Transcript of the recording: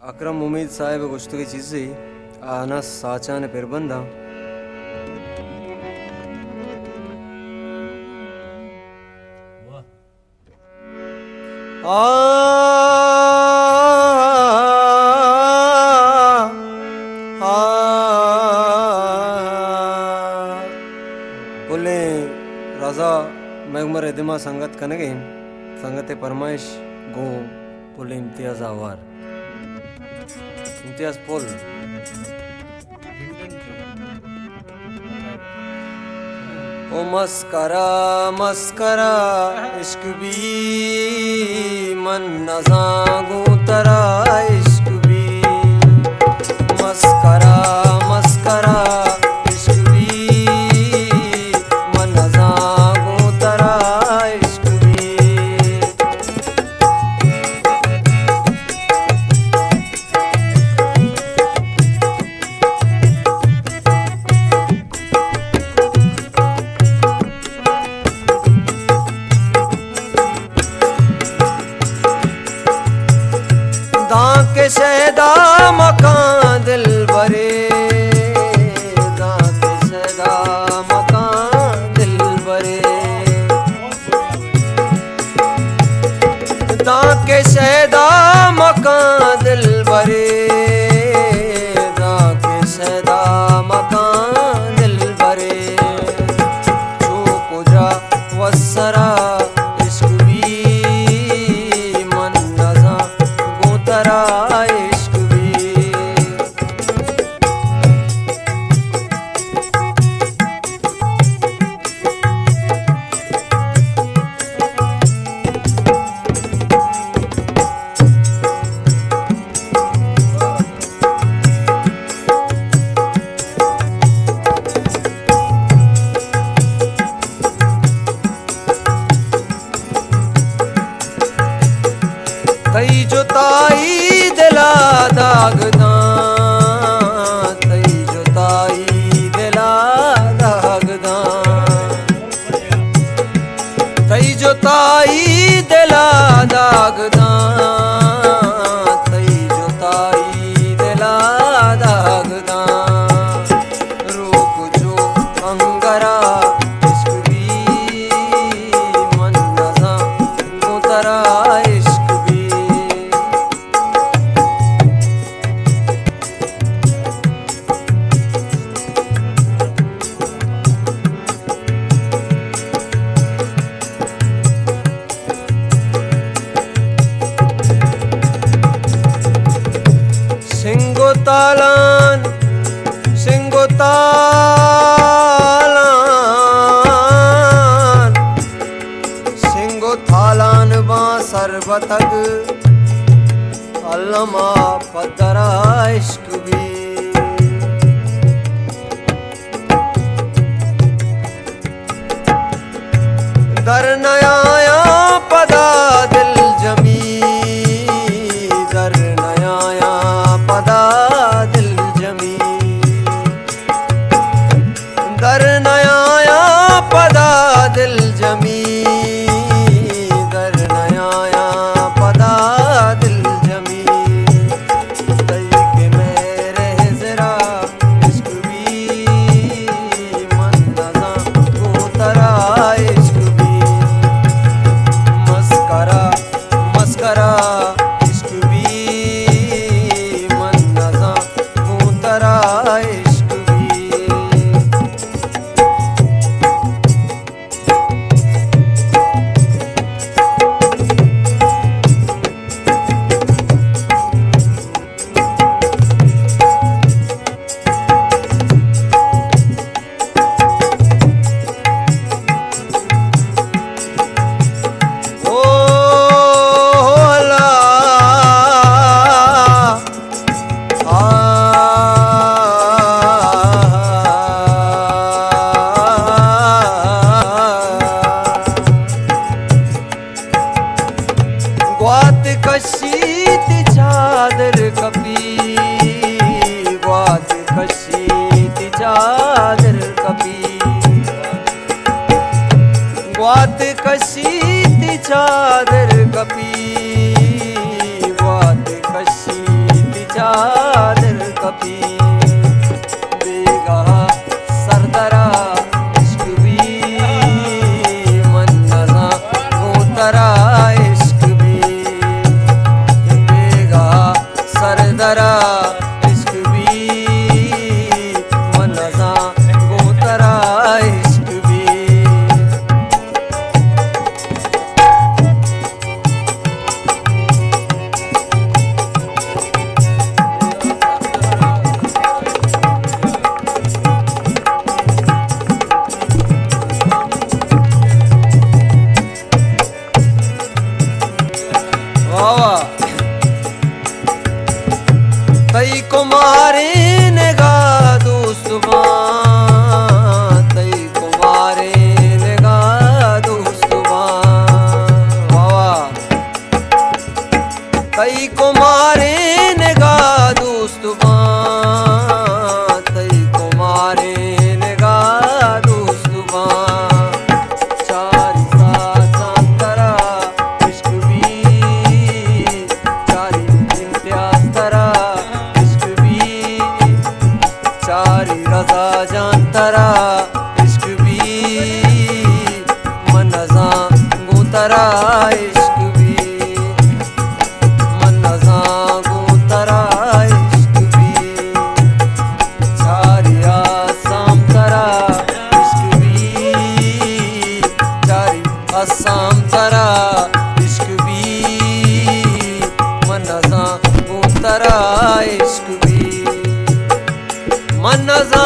अकरम उम्मीद साहिब गुश्त की चीज़ी आना साचा ने फिर बंदा बोले राजा मैगमर दिमा संगत कनगे संगत परमाइश गो बोले इम्तियाज आवार इम्तियाज पोल ओ मस्करा मस्करा इश्क भी मन नज़ा तरा इश्क भी मस्करा मस्करा इश्क भी मन नज़ा तरा इश्क भी के शहदा मकान दिल बरे के शहदा मकान दिल बरे के शहदा मकान दिल बरे के शहदा मकान दिल बरे जो कुजा वसरा इश्क भी मन नज़ा तरा इश्क भी तई जो ताई दिला दागदा तई जो ताई दिला दागदा तई जो ताई दिला दागदा तई जो ताई दिला दागदा रोक जो अंगरा इश्क भी मन नज़ा तरा इश्क भी तालान सिंगो थालान बा सरबतग अल्लमा पदरा इश्क भी दर नया पदा दिल जमी दर नया पदा दिल जमी दर नया पदा दिल जमी दर नया पदा दिल जमी तई के मेरे जरा इश्क भी मन नज़ा तरा इश्क भी मस्करा तरा इश्क भी मन सा गो तरा इश्क भी तई कुमारी निगाह दोस्तवा तई कुमारी निगाह दोस्तवा वावा तई कुमारी निगाह दोस्तवा तई कुमारी निगाह दोस्तवा चारी साचा तरा इश्क भी चारी इम्तियाज तरा चारी रजा जान तरा इश्क भी मन सा गो तरा इश्क भी मन सा गो तरा इश्क भी चारी आसाम तरा इश्क भी चारी आसाम तरा इश्क भी मन सा गो तरा इश्क भी मन सा